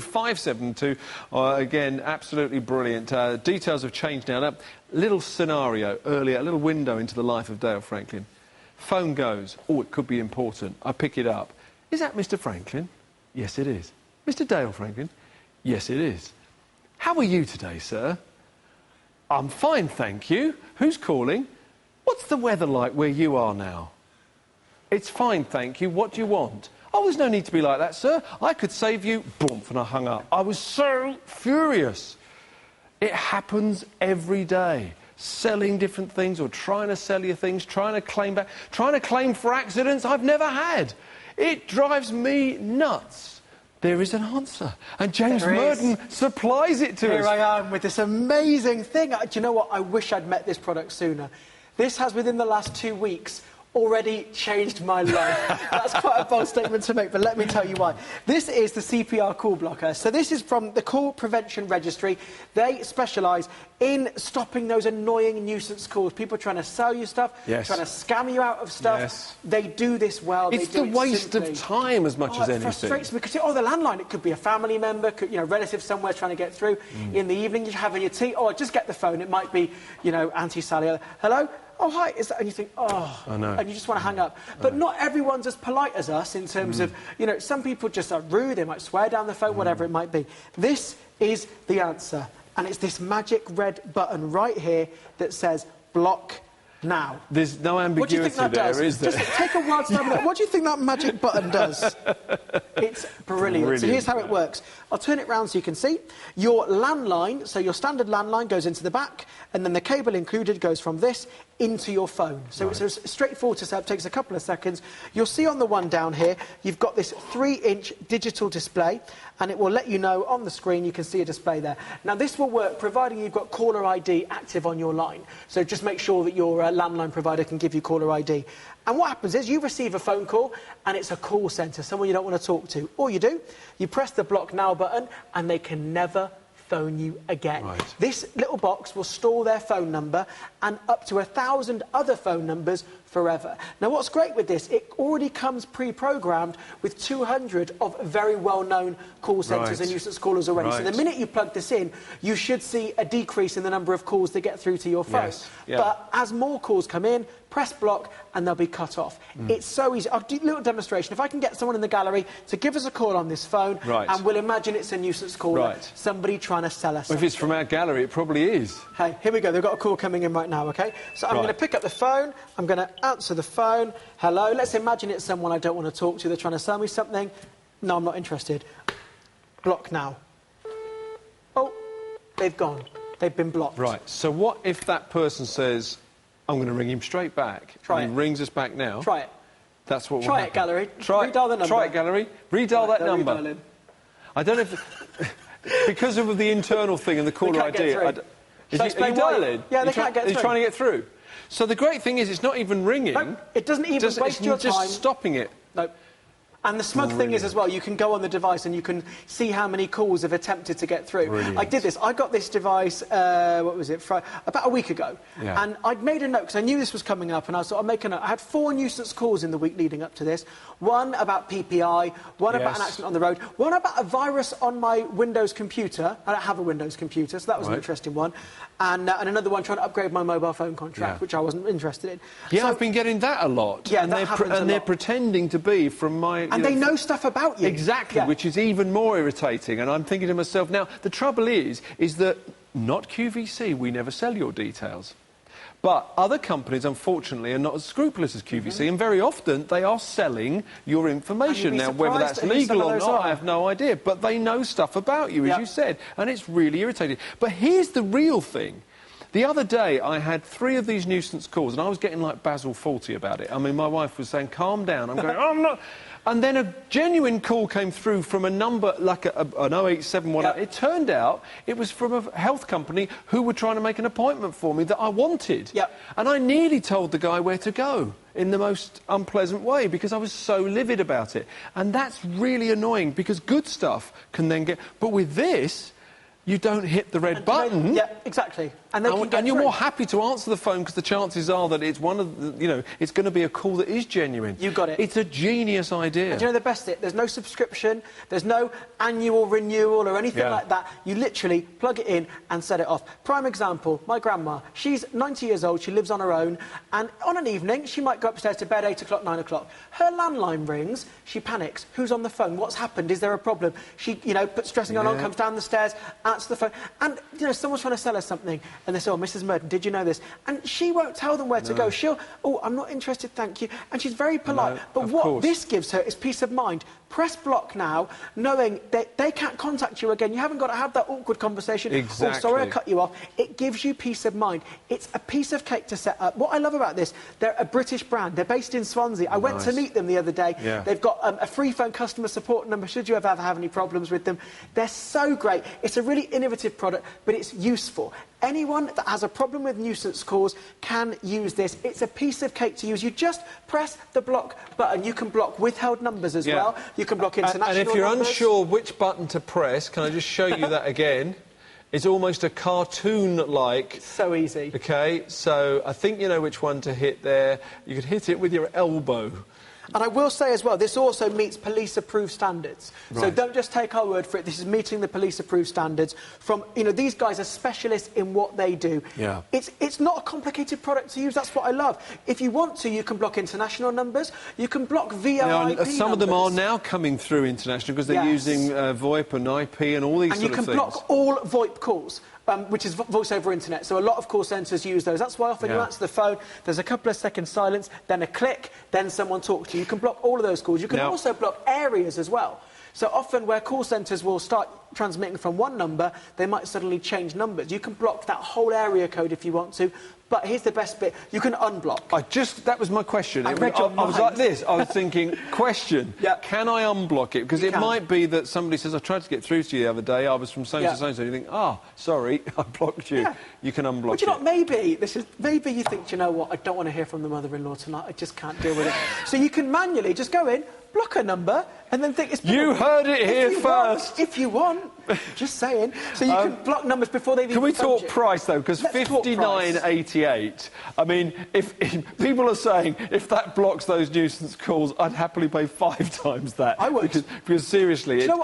572. Again, absolutely brilliant. Details have changed now. That little scenario earlier, a little window into the life of Dale Franklin. Phone goes. Oh, it could be important. I pick it up. Is that Mr. Franklin? Yes, it is. Mr. Dale Franklin? Yes, it is. How are you today, sir? I'm fine, thank you. Who's calling? What's the weather like where you are now? It's fine, thank you. What do you want? Oh, there's no need to be like that, sir. I could save you. Boom, and I hung up. I was so furious. It happens every day. Selling different things or trying to sell you things, trying to claim back, trying to claim for accidents I've never had. It drives me nuts. There is an answer. And James Murden supplies it to us. Here I am with this amazing thing. Do you know what? I wish I'd met this product sooner. This has, within the last 2 weeks, already changed my life. That's quite a bold statement to make, but let me tell you why. This is the CPR Call Blocker. So this is from the Call Prevention Registry. They specialise in stopping those annoying nuisance calls. People trying to sell you stuff, trying to scam you out of stuff. They do this well. It's the waste of time as much as anything. It frustrates me because, the landline, it could be a family member, relative somewhere trying to get through. In the evening, you're having your tea. Oh, just get the phone. It might be, Auntie Sally. Hello? Oh, hi, is that... And you think, oh... I know. And you just want to hang up. But not everyone's as polite as us in terms of, some people just are rude, they might swear down the phone, whatever it might be. This is the answer. And it's this magic red button right here that says, block now. There's no ambiguity there, is there? Just take a wild stab at that. What do you think that magic button does? It's brilliant. So here's how it works. I'll turn it round so you can see. Your landline, so your standard landline goes into the back, and then the cable included goes from this into your phone. So it's a straightforward to set up, takes a couple of seconds. You'll see on the one down here, you've got this 3-inch digital display, and it will let you know on the screen, you can see a display there. Now, this will work providing you've got caller ID active on your line. So just make sure that your landline provider can give you caller ID. And what happens is you receive a phone call, and it's a call centre, someone you don't want to talk to. All you do, you press the block now button, and they can never phone you again. This little box will store their phone number and up to 1,000 other phone numbers forever. Now, what's great with this, it already comes pre-programmed with 200 of very well-known call centres and nuisance callers already. So the minute you plug this in, you should see a decrease in the number of calls that get through to your phone. But as more calls come in, press block and they'll be cut off. It's so easy. I'll do a little demonstration. If I can get someone in the gallery to give us a call on this phone, and we'll imagine it's a nuisance caller, somebody trying to sell us something. If it's from our gallery, it probably is. Hey, here we go. They've got a call coming in right now, OK? So I'm going to pick up the phone. I'm going to answer the phone. Hello. Let's imagine it's someone I don't want to talk to. They're trying to sell me something. No, I'm not interested. Block now. Oh, they've gone. They've been blocked. Right. So what if that person says, I'm going to ring him straight back. Try and he rings us back now. Try it. That's what will Try happen. it, gallery. Redial the number. Try it, gallery. Redial that number. I don't know if... because of the internal thing and the caller ID... Are you dialing? Yeah, they can't get through. Are you trying to get through? So the great thing is it's not even ringing. No, it doesn't even waste your time. It's just stopping it. No. And the smug thing is, as well, you can go on the device and you can see how many calls have attempted to get through. I did this. I got this device, what was it, about a week ago. And I'd made a note, because I knew this was coming up, and I thought I'd make a note. I had 4 nuisance calls in the week leading up to this. One about PPI, one about an accident on the road, one about a virus on my Windows computer. I don't have a Windows computer, so that was an interesting one. And another one trying to upgrade my mobile phone contract, which I wasn't interested in. Yeah, so, I've been getting that a lot. Yeah, and they're pretending to be from my... And they know stuff about you. Exactly, which is even more irritating. And I'm thinking to myself, now, the trouble is that not QVC, we never sell your details. But other companies, unfortunately, are not as scrupulous as QVC, and very often they are selling your information. Now, whether that's legal or not, I have no idea. But they know stuff about you, as you said, and it's really irritating. But here's the real thing. The other day, I had 3 of these nuisance calls, and I was getting like Basil Fawlty about it. I mean, my wife was saying, calm down. I'm going, oh, I'm not... And then a genuine call came through from a number, like an 08718. It turned out it was from a health company who were trying to make an appointment for me that I wanted. And I nearly told the guy where to go in the most unpleasant way because I was so livid about it. And that's really annoying because good stuff can then get... But with this... you don't hit the red button. Yeah, exactly. And you're more happy to answer the phone because the chances are that it's one of the, it's going to be a call that is genuine. You got it. It's a genius idea. And do you know the best bit? There's no subscription, there's no annual renewal or anything like that. You literally plug it in and set it off. Prime example, my grandma, she's 90 years old, she lives on her own, and on an evening, she might go upstairs to bed 8 o'clock, 9 o'clock. Her landline rings, she panics. Who's on the phone? What's happened? Is there a problem? She, puts stressing on, comes down the stairs, answers the phone, and, someone's trying to sell her something, and they say, oh, Mrs. Murden, did you know this? And she won't tell them where to go. She'll, oh, I'm not interested, thank you. And she's very polite. But what this gives her is peace of mind. Press block now, knowing that they can't contact you again. You haven't got to have that awkward conversation. Exactly. Oh, sorry, I cut you off. It gives you peace of mind. It's a piece of cake to set up. What I love about this, they're a British brand. They're based in Swansea. I went to meet them the other day. Yeah. They've got a free phone customer support number should you ever have any problems with them. They're so great. It's a really innovative product, but it's useful. Anyone that has a problem with nuisance calls can use this. It's a piece of cake to use. You just press the block button. You can block withheld numbers as well. You can block international numbers. And if you're unsure which button to press, can I just show you that again? It's almost a cartoon-like. So easy. OK, so I think you know which one to hit there. You could hit it with your elbow. And I will say as well, this also meets police-approved standards. Right. So don't just take our word for it. This is meeting the police-approved standards from, these guys are specialists in what they do. Yeah. It's not a complicated product to use. That's what I love. If you want to, you can block international numbers. You can block VoIP some of them are now coming through international because they're using VoIP and IP and all these sort of things. And you can block all VoIP calls. Which is voice over internet. So a lot of call centres use those. That's why often you answer the phone, there's a couple of seconds silence, then a click, then someone talks to you. You can block all of those calls. You can also block areas as well. So often where call centres will start transmitting from one number, they might suddenly change numbers. You can block that whole area code if you want to. But here's the best bit. You can unblock. That was my question. I read your mind. I was like this. I was thinking, question, can I unblock it? Because it might be that somebody says, I tried to get through to you the other day, I was from so-and-so, so-and-so. You think, sorry, I blocked you. You can unblock it. But you know what, maybe you think, you know what, I don't want to hear from the mother-in-law tonight, I just can't deal with it. So you can manually just go in, block a number, and then think it's... You heard it here first. If you want, just saying. So you can block numbers before they've even... Can we talk price, though? Because £59.88, I mean, if people are saying, if that blocks those nuisance calls, I'd happily pay 5 times that. I would. Because seriously, it does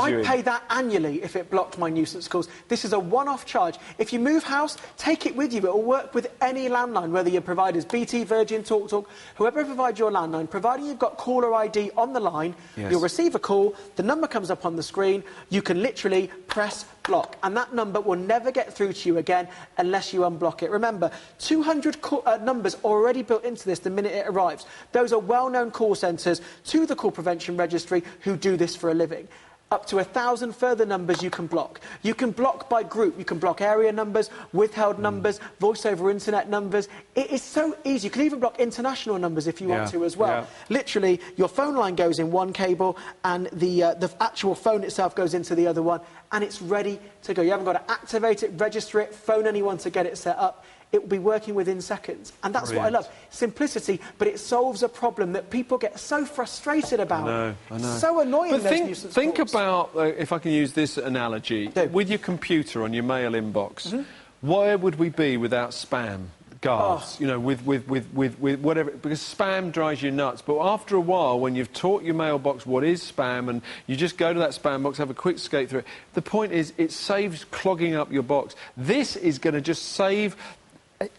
you in. I'd pay that annually if it blocked my nuisance calls. This is a one-off charge. If you move house, take it with you. It will work with any landline, whether your provider's BT, Virgin, TalkTalk, whoever provides your landline, providing you've got caller ID on the line, you'll receive a call, the number comes up on the screen, you can literally press block, and that number will never get through to you again unless you unblock it. Remember, 200 numbers already built into this the minute it arrives. Those are well-known call centres to the Call Prevention Registry who do this for a living. Up to 1,000 further numbers you can block. You can block by group. You can block area numbers, withheld numbers, voice over internet numbers. It is so easy. You can even block international numbers if you want to as well. Literally, your phone line goes in one cable and the actual phone itself goes into the other one, and it's ready to go. You haven't got to activate it, register it, phone anyone to get it set up. It will be working within seconds. And that's what I love. Simplicity, but it solves a problem that people get so frustrated about. I know. So annoying, but think about, if I can use this analogy, with your computer on your mail inbox, where would we be without spam? Guards, with whatever, because spam drives you nuts. But after a while, when you've taught your mailbox what is spam and you just go to that spam box, have a quick skate through it, the point is it saves clogging up your box. This is going to just save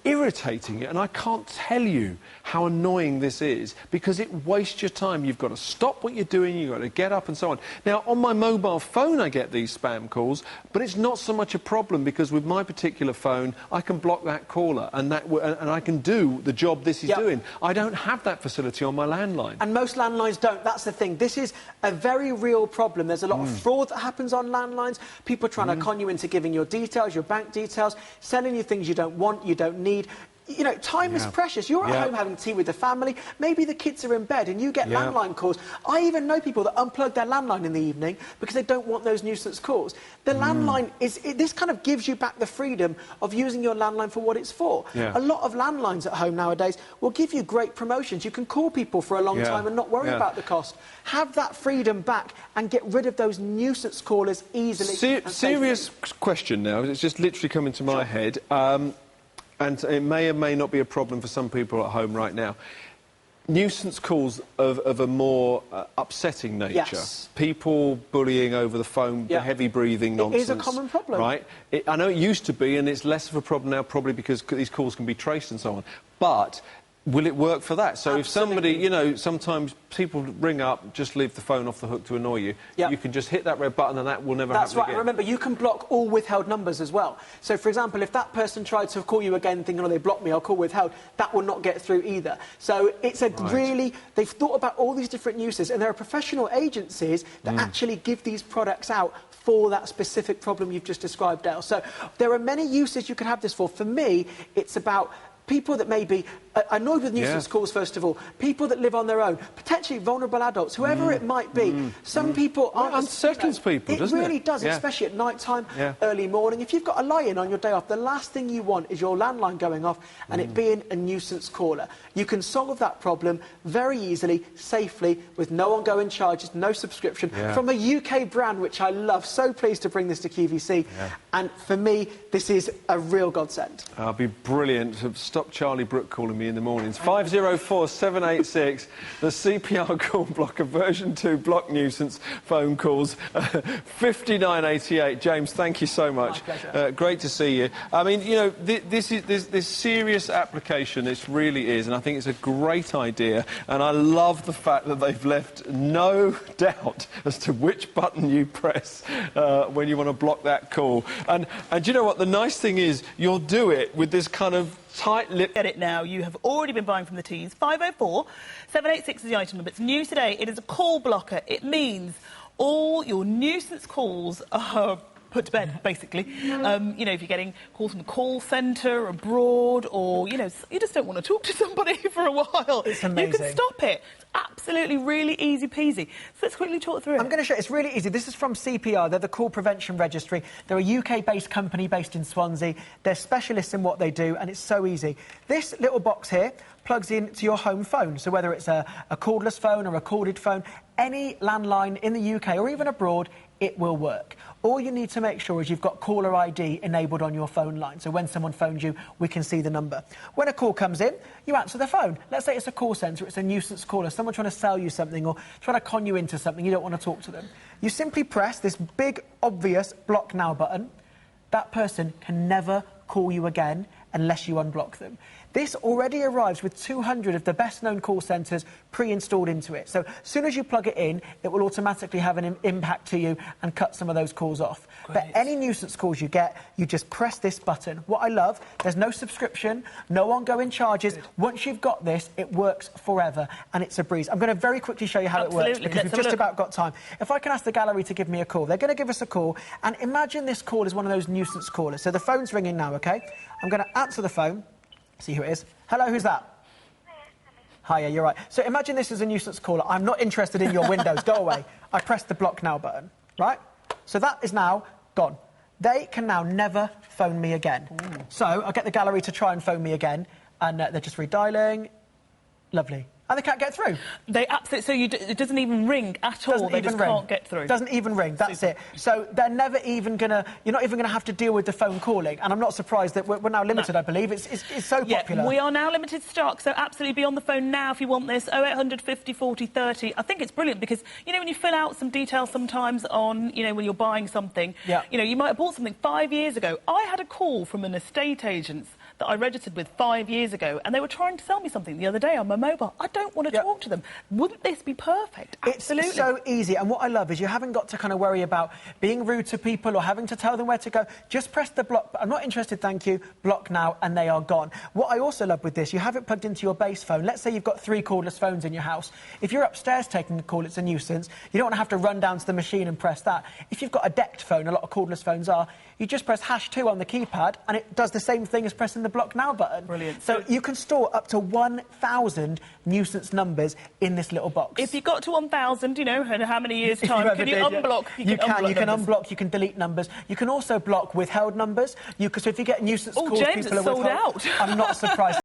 irritating it, and I can't tell you how annoying this is because it wastes your time. You've got to stop what you're doing, you've got to get up and so on. Now, on my mobile phone I get these spam calls, but it's not so much a problem because with my particular phone I can block that caller and I can do the job this is doing. I don't have that facility on my landline. And most landlines don't. That's the thing. This is a very real problem. There's a lot of fraud that happens on landlines. People trying to con you into giving your details, your bank details, selling you things you don't want, you don't need. You know, time is precious. You're at home having tea with the family. Maybe the kids are in bed and you get landline calls. I even know people that unplug their landline in the evening because they don't want those nuisance calls. The landline this kind of gives you back the freedom of using your landline for what it's for. A lot of landlines at home nowadays will give you great promotions. You can call people for a long time and not worry about the cost. Have that freedom back and get rid of those nuisance callers easily. Serious question now. It's just literally come into my head. And it may or may not be a problem for some people at home right now. Nuisance calls of a more upsetting nature. Yes. People bullying over the phone, the heavy breathing nonsense. It is a common problem. Right? I know it used to be, and it's less of a problem now, probably because these calls can be traced and so on. But will it work for that? So if somebody, you know, sometimes people ring up, just leave the phone off the hook to annoy you, you can just hit that red button and that will never happen again. That's right. Remember, you can block all withheld numbers as well. So, for example, if that person tried to call you again thinking, oh, they blocked me, I'll call withheld, that will not get through either. So it's a really... They've thought about all these different uses, and there are professional agencies that actually give these products out for that specific problem you've just described, Dale. So there are many uses you could have this for. For me, it's about people that may be annoyed with nuisance calls, first of all, people that live on their own, potentially vulnerable adults, whoever it might be. Some people aren't... It unsettles people, doesn't it? It really does, especially at night time, early morning. If you've got a lie-in on your day off, the last thing you want is your landline going off and it being a nuisance caller. You can solve that problem very easily, safely, with no ongoing charges, no subscription, from a UK brand, which I love. So pleased to bring this to QVC. And for me, this is a real godsend. I'll be brilliant. Stop Charlie Brooke calling me in the mornings. 504 786, the CPR Call Blocker version 2 block nuisance phone calls. 5988. James, thank you so much. My pleasure. Great to see you. I mean, you know, this serious application, this really is, and I think it's a great idea, and I love the fact that they've left no doubt as to which button you press when you want to block that call. And do you know what? The nice thing is, you'll do it with this kind of tight-lipped... Get it now. You have already been buying from the teas. 504 786 is the item number. It's new today. It is a call blocker. It means all your nuisance calls are put to bed, basically. You know, if you're getting calls from the call centre, abroad, or, you know, you just don't want to talk to somebody for a while. It's amazing. You can stop it. It's absolutely really easy peasy. So let's quickly talk through it. I'm going to show you. It's really easy. This is from CPR. They're the Call Prevention Registry. They're a UK-based company based in Swansea. They're specialists in what they do, and it's so easy. This little box here plugs into your home phone. So whether it's a cordless phone or a corded phone, any landline in the UK or even abroad, it will work. All you need to make sure is you've got caller ID enabled on your phone line. So when someone phones you, we can see the number. When a call comes in, you answer the phone. Let's say it's a call centre, it's a nuisance caller, someone trying to sell you something or trying to con you into something, you don't want to talk to them. You simply press this big, obvious block now button. That person can never call you again unless you unblock them. This already arrives with 200 of the best-known call centres pre-installed into it. So as soon as you plug it in, it will automatically have an impact to you and cut some of those calls off. Great. But any nuisance calls you get, you just press this button. What I love, there's no subscription, no ongoing charges. Good. Once you've got this, it works forever, and it's a breeze. I'm going to very quickly show you how it works, because we've just about got time. If I can ask the gallery to give me a call, they're going to give us a call, and imagine this call is one of those nuisance callers. So the phone's ringing now, OK? I'm going to answer the phone. See who it is. Hello, who's that? Hiya, you're right. So imagine this is a nuisance caller. I'm not interested in your windows. Go away. I press the block now button, right? So that is now gone. They can now never phone me again. Ooh. So I'll get the gallery to try and phone me again, and they're just redialing. Lovely. And they can't get through. They absolutely... So it doesn't even ring at all. They just can't get through. Doesn't even ring. That's it. So they're never even going to... You're not even going to have to deal with the phone calling. And I'm not surprised that we're now limited, I believe. It's so popular. We are now limited stock, so absolutely be on the phone now if you want this. 0800 50 40 30. I think it's brilliant because, you know, when you fill out some details sometimes on, you know, when you're buying something, you know, you might have bought something 5 years ago. I had a call from an estate agent that I registered with 5 years ago, and they were trying to sell me something the other day on my mobile. I don't want to talk to them. Wouldn't this be perfect? Absolutely. It's so easy, and what I love is you haven't got to kind of worry about being rude to people or having to tell them where to go. Just press the block. I'm not interested, thank you. Block now, and they are gone. What I also love with this, you have it plugged into your base phone. Let's say you've got 3 cordless phones in your house. If you're upstairs taking a call, it's a nuisance. You don't want to have to run down to the machine and press that. If you've got a decked phone, a lot of cordless phones are, you just press #2 on the keypad, and it does the same thing as pressing the Block Now button. Brilliant. So you can store up to 1,000 nuisance numbers in this little box. If you got to 1,000, you know, in how many years' time, can you unblock? You can unblock, you can delete numbers. You can also block withheld numbers. So if you get nuisance calls, James, people it's are sold withheld. out. I'm not surprised.